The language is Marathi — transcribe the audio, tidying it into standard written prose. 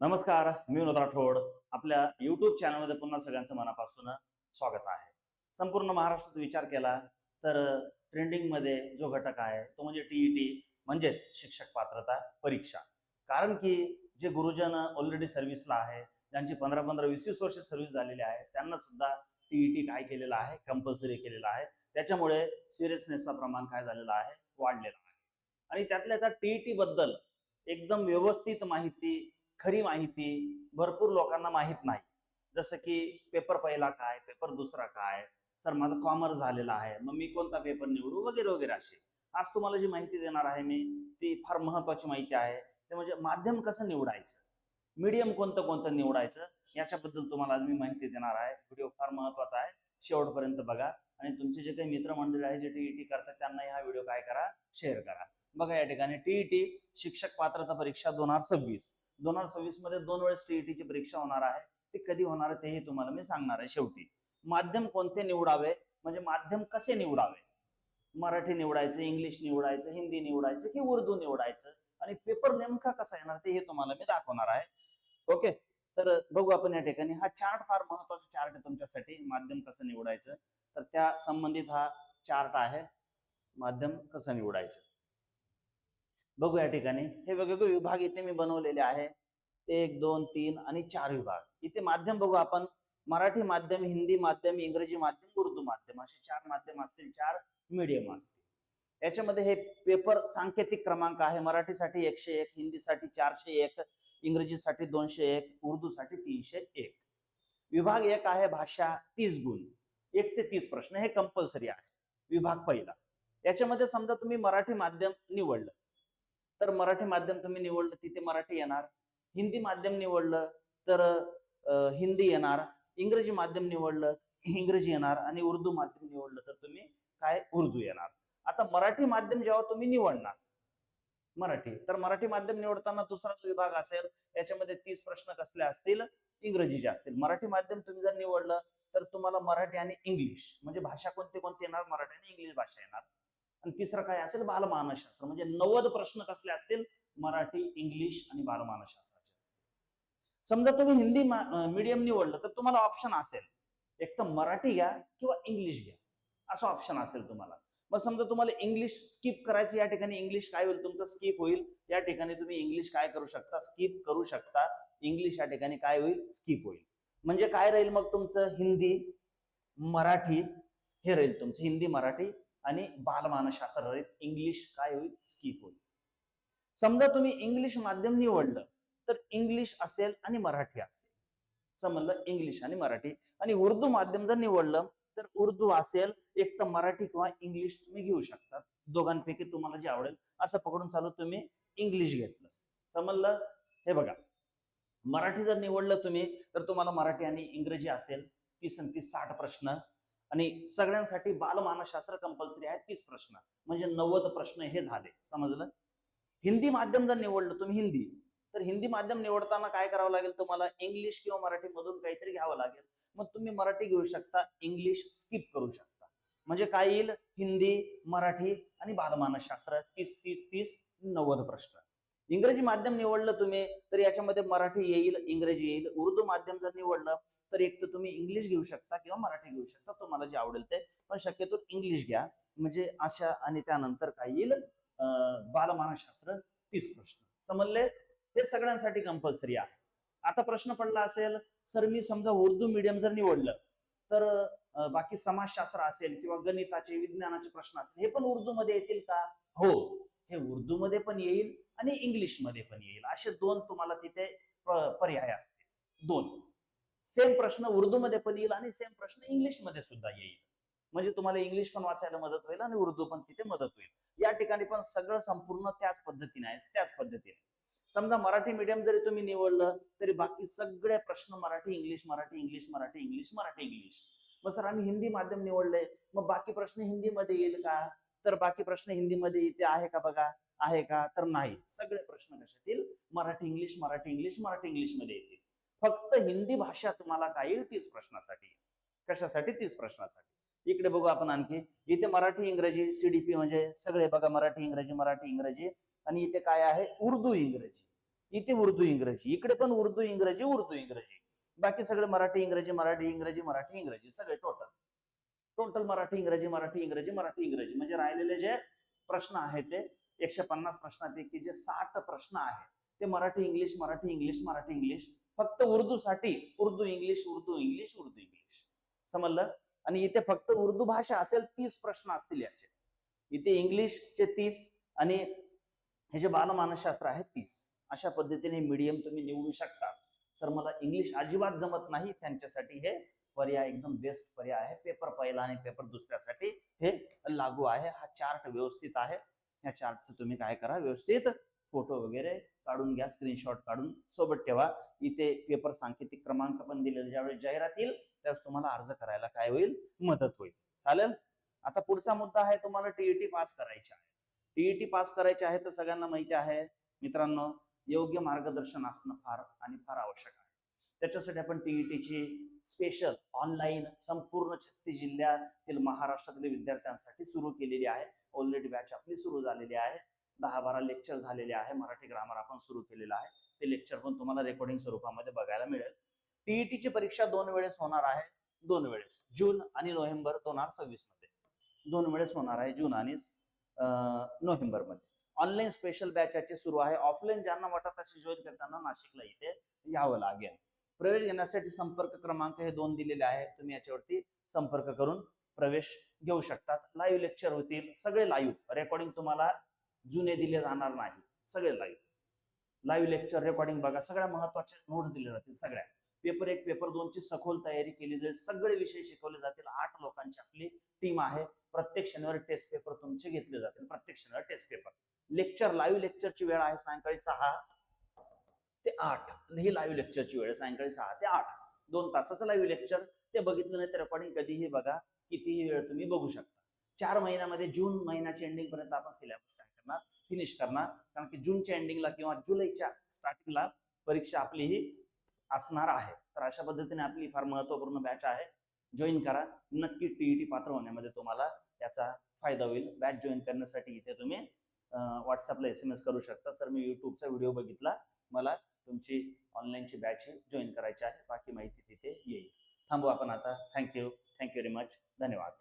नमस्कार, मी विनोद राठोड. आपल्या युट्यूब चॅनलमध्ये पुन्हा सगळ्यांचं मनापासून स्वागत आहे. संपूर्ण महाराष्ट्रात विचार केला तर ट्रेंडिंगमध्ये जो घटक आहे तो म्हणजे टीईटी, म्हणजेच शिक्षक पात्रता परीक्षा. कारण की जे गुरुजन ऑलरेडी सर्व्हिसला आहे, ज्यांची 15-15, 20-20 वर्ष सर्व्हिस झालेली आहे, त्यांना सुद्धा टीईटी काय केलेलं आहे, कंपल्सरी केलेलं आहे. त्याच्यामुळे सिरियसनेसचं प्रमाण काय झालेलं आहे, वाढलेलं आहे. आणि त्यातल्या त्या टीईटी बद्दल एकदम व्यवस्थित माहिती, खरी माहिती भरपूर लोकांना माहित नाही. जसं की पेपर पहिला काय, पेपर दुसरा काय, सर माझं कॉमर्स झालेलं आहे, मग मी कोणता पेपर निवडू, वगैरे वगैरे असे. आज तुम्हाला जी माहिती देणार आहे मी, ती फार महत्वाची माहिती आहे. ते म्हणजे माध्यम कसं निवडायचं, मीडियम कोणतं कोणतं निवडायचं, याच्याबद्दल तुम्हाला आज मी माहिती देणार आहे. व्हिडिओ फार महत्वाचा आहे, शेवटपर्यंत बघा. आणि तुमचे जे काही मित्रमंडळी आहे जे टीईटी करतात त्यांना हा व्हिडिओ काय करा, शेअर करा. बघा या ठिकाणी टीईटी शिक्षक पात्रता परीक्षा 2026 मध्ये 2 वेळेस टीईटीची परीक्षा होणार आहे. ती कधी होणार आहे तेही तुम्हाला मी सांगणार आहे शेवटी. माध्यम कोणते निवडावे, म्हणजे माध्यम कसे निवडावे, मराठी निवडायचं, इंग्लिश निवडायचं, हिंदी निवडायचं की उर्दू निवडायचं, आणि पेपर नेमका कसा येणार ते हे तुम्हाला मी दाखवणार आहे. ओके, तर बघू आपण या ठिकाणी. हा चार्ट फार महत्वाचा चार्ट आहे तुमच्यासाठी, माध्यम कसं निवडायचं. तर त्या संबंधित हा चार्ट आहे, माध्यम कसं निवडायचं. बघू या ठिकाणी हे वेगवेगळे विभाग इथे मी बनवलेले आहे. 1, 2, 3 आणि 4 विभाग. इथे माध्यम बघू आपण. मराठी माध्यम, हिंदी माध्यम, इंग्रजी माध्यम, उर्दू माध्यम, असे 4 माध्यम असतील, 4 मीडियम असतील. याच्यामध्ये हे पेपर सांकेतिक क्रमांक आहे. मराठीसाठी 101, हिंदीसाठी 401, इंग्रजीसाठी 201, उर्दूसाठी 301. विभाग 1 आहे भाषा, 30 गुण, 1 ते 30 प्रश्न, हे कंपल्सरी आहे. विभाग पहिला. याच्यामध्ये समजा तुम्ही मराठी माध्यम निवडलं तर मराठी माध्यम तुम्ही निवडलं तिथे मराठी येणार, हिंदी माध्यम निवडलं तर हिंदी येणार, इंग्रजी माध्यम निवडलं इंग्रजी येणार, आणि उर्दू माध्यम निवडलं तर तुम्ही काय, उर्दू येणार. आता मराठी माध्यम जेव्हा तुम्ही निवडणार मराठी, तर मराठी माध्यम निवडताना दुसराच विभाग असेल. याच्यामध्ये 30 प्रश्न कसले असतील, इंग्रजीचे असतील. मराठी माध्यम तुम्ही जर निवडलं तर तुम्हाला मराठी आणि इंग्लिश, म्हणजे भाषा कोणती कोणती येणार, मराठी आणि इंग्लिश भाषा येणार. आणि तिसरं काय असेल, बालमानसशास्त्र, म्हणजे 90 प्रश्न कसले असतील, मराठी, इंग्लिश आणि बालमानसशास्त्राचे असतील. समजा तुम्ही हिंदी मीडियम निवडलं तर तुम्हाला ऑप्शन असेल, एक तर मराठी घ्या किंवा इंग्लिश घ्या, असं ऑप्शन असेल तुम्हाला. मग समजा तुम्हाला इंग्लिश स्किप करायचं, या ठिकाणी इंग्लिश काय होईल, तुमचं स्किप होईल. या ठिकाणी तुम्ही इंग्लिश काय करू शकता, स्किप करू शकता. इंग्लिश या ठिकाणी काय होईल, स्किप होईल. म्हणजे काय राहील मग तुमचं, हिंदी, मराठी हे राहील तुमचं, हिंदी, मराठी आणि बालमानसशास्त्र राहील. इंग्लिश काय होईल, स्किप होईल. समजा तुम्ही इंग्लिश माध्यम निवडलं तर इंग्लिश असेल आणि मराठी असेल, समजलं, इंग्लिश आणि मराठी. आणि उर्दू माध्यम जर निवडलं तर उर्दू असेल, एक तर मराठी किंवा इंग्लिश तुम्ही घेऊ शकता, दोघांपैकी तुम्हाला जे आवडेल. असं पकडून चालू तुम्ही इंग्लिश घेतलं, समजलं. हे बघा, मराठी जर निवडलं तुम्ही तर तुम्हाला मराठी आणि इंग्रजी असेल, 30 आणि 30 60 प्रश्न. आणि सगळ्यांसाठी बालमानसशास्त्र कंपल्सरी आहे, 30 प्रश्न, म्हणजे 90 प्रश्न हे झाले, समजलं. हिंदी माध्यम जर निवडलं तुम्ही हिंदी, तर हिंदी माध्यम निवडताना काय करावं लागेल तुम्हाला, इंग्लिश किंवा मराठी मधून काहीतरी घ्यावं लागेल. मग तुम्ही मराठी घेऊ शकता, इंग्लिश स्किप करू शकता. म्हणजे काय येईल, हिंदी, मराठी आणि बालमानसशास्त्र, 30 30 30 90 प्रश्न. इंग्रजी माध्यम निवडलं तुम्ही तर याच्यामध्ये मराठी येईल, इंग्रजी येईल. उर्दू माध्यम जर निवडलं तर एक तर तुम्ही इंग्लिश घेऊ शकता किंवा मराठी घेऊ शकता, तुम्हाला जे आवडेल ते, पण शक्यतो इंग्लिश घ्या. म्हणजे अशा, आणि त्यानंतर काय येईल, बालमानसशास्त्र 30 प्रश्न, समजले. हे सगळ्यांसाठी कंपल्सरी आहे. आता प्रश्न पडला असेल, सर मी समजा उर्दू मीडियम जर निवडलं तर बाकी समाजशास्त्र असेल किंवा गणिताचे, विज्ञानाचे प्रश्न असेल, हे पण उर्दू मध्ये येतील का? हो, हे उर्दू मध्ये पण येईल आणि इंग्लिश मध्ये पण येईल. असे 2 तुम्हाला तिथे पर्याय असतील. 2 सेम प्रश्न उर्दू मध्ये पण येईल आणि सेम प्रश्न इंग्लिश मध्ये सुद्धा येईल. म्हणजे तुम्हाला इंग्लिश पण वाचायला मदत होईल आणि उर्दू पण तिथे मदत होईल. या ठिकाणी पण सगळं संपूर्ण त्याच पद्धतीने आहे, त्याच पद्धतीने. समजा मराठी मीडियम जरी तुम्ही निवडलं तरी बाकी सगळे प्रश्न Marathi English, Marathi English, Marathi English, Marathi English. मग सर आम्ही हिंदी माध्यम निवडलंय, मग बाकी प्रश्न हिंदीमध्ये येईल का? तर बाकी प्रश्न हिंदीमध्ये इथे आहे का, बघा आहे का, तर नाही. सगळे प्रश्न कशात येईल, Marathi English, Marathi English, Marathi English मध्ये येतील. फक्त हिंदी भाषा तुम्हाला काय येईल, 30 प्रश्नासाठी. कशासाठी, 30 प्रश्नासाठी. इकडे बघू आपण आणखी, इथे मराठी इंग्रजी सीडीपी, म्हणजे सगळे बघा, मराठी इंग्रजी, मराठी इंग्रजी. आणि इथे काय आहे, उर्दू इंग्रजी. इथे उर्दू इंग्रजी, इकडे पण उर्दू इंग्रजी उर्दू इंग्रजी, बाकी सगळे मराठी इंग्रजी मराठी इंग्रजी मराठी इंग्रजी सगळे टोटल टोटल मराठी इंग्रजी मराठी इंग्रजी मराठी इंग्रजी. म्हणजे राहिलेले जे प्रश्न आहेत ते 150 प्रश्नांपैकी जे 60 प्रश्न आहेत ते Marathi English Marathi English Marathi English. फक्त उर्दूसाठी Urdu English Urdu English Urdu English, समजलं. आणि इथे फक्त उर्दू भाषा असेल 30 प्रश्न असतील याचे. इथे इंग्लिशचे 30 आणि हे जे बालमानसशास्त्र आहे 30. अशा पद्धतीने मीडियम तुम्ही निवडू शकता. सर मला इंग्लिश अजिबात जमत नाही, त्यांच्यासाठी हे पर्याय एकदम बेस्ट पर्याय आहे. पेपर पहिला आणि पेपर दुसऱ्यासाठी हे लागू आहे. हा चार्ट व्यवस्थित आहे. या चार्टचं तुम्ही काय करा, व्यवस्थित फोटो वगैरे काढून घ्या, स्क्रीनशॉट काढून सोबत ठेवा. इथे पेपर सांकेतिक क्रमांक पण दिलेले, ज्यावेळी जाहिरात येईल त्यावेळेस तुम्हाला अर्ज करायला काय होईल, मदत होईल. चालेल. आता पुढचा मुद्दा आहे, तुम्हाला टीईटी पास करायची आहे. टीईटी पास करायचे आहे तर सगळ्यांना माहिती आहे मित्रांनो, योग्य मार्गदर्शन असणं फार आणि फार आवश्यक आहे. त्याच्यासाठी आपण टीईटीची स्पेशल ऑनलाईन संपूर्ण 36 जिल्ह्यातील महाराष्ट्रातील विद्यार्थ्यांसाठी सुरू केलेली आहे. ऑलरेडी बॅच आपली सुरू झालेली आहे. 10-12 लेक्चर झालेले आहे. मराठी ग्रामर आपण सुरू केलेलं आहे. ते लेक्चर पण तुम्हाला रेकॉर्डिंग स्वरूपामध्ये बघायला मिळेल. टीईटीची परीक्षा 2 वेळेस होणार आहे. 2 वेळेस, जून आणि नोव्हेंबर 2026 मध्ये 2 वेळेस होणार आहे, जून आणि नोव्हेंबर मध्ये. ऑनलाईन स्पेशल बॅच याची सुरू आहे. ऑफलाईन ज्यांना वाटत असे जॉईन करताना नाशिकला इथे यावं लागेल. प्रवेश घेण्यासाठी संपर्क क्रमांक हे 2 दिलेले आहे. तुम्ही याच्यावरती संपर्क करून प्रवेश घेऊ शकतात. लाईव्ह लेक्चर होतील, सगळे लाईव्ह. रेकॉर्डिंग तुम्हाला जुने दिले जाणार नाही, सगळे लाईव्ह लेक्चर रेकॉर्डिंग बघा. सगळ्या महत्वाच्या नोट्स दिले जातील. सगळ्या पेपर 1 पेपर 2 ची सखोल तयारी केली जाईल. सगळे विषय शिकवले जातील. 8 लोकांची आपली टीम आहे. प्रत्येक शनिवारी टेस्ट पेपर तुमचे घेतले जातील. प्रत्येक शनिवारी टेस्ट पेपर. लेक्चर, लाईव्ह लेक्चरची वेळ आहे सायंकाळी 6 ते 8. ही लाईव्ह लेक्चरची वेळ सायंकाळी 6 ते 8. 2 तासाचं लाईव्ह लेक्चर. ते बघितलं नाही तर रेकॉर्डिंग कधीही बघा, कितीही वेळ तुम्ही बघू शकता. 4 महिन्यामध्ये जून महिन्याच्या एंडिंग पर्यंत आपण सिलेबस काय करणार, फिनिश करणार. कारण की जूनच्या एंडिंगला किंवा जुलैच्या स्टार्टिंगला परीक्षा आपली ही असणार आहे. तर अशा पद्धतीने आपली फार महत्वपूर्ण बॅच आहे. जॉईन करा. नक्की टीईटी पात्र होण्यामध्ये तुम्हाला याचा फायदा होईल. बॅच जॉईन करण्यासाठी इथे तुम्ही व्हॉट्सअपला SMS करू शकता. सर मी युट्यूबचा व्हिडिओ बघितला, मला तुमची ऑनलाईनची बॅच जॉईन करायची आहे. बाकी माहिती तिथे येईल. थांबू आपण आता. Thank you very much. धन्यवाद.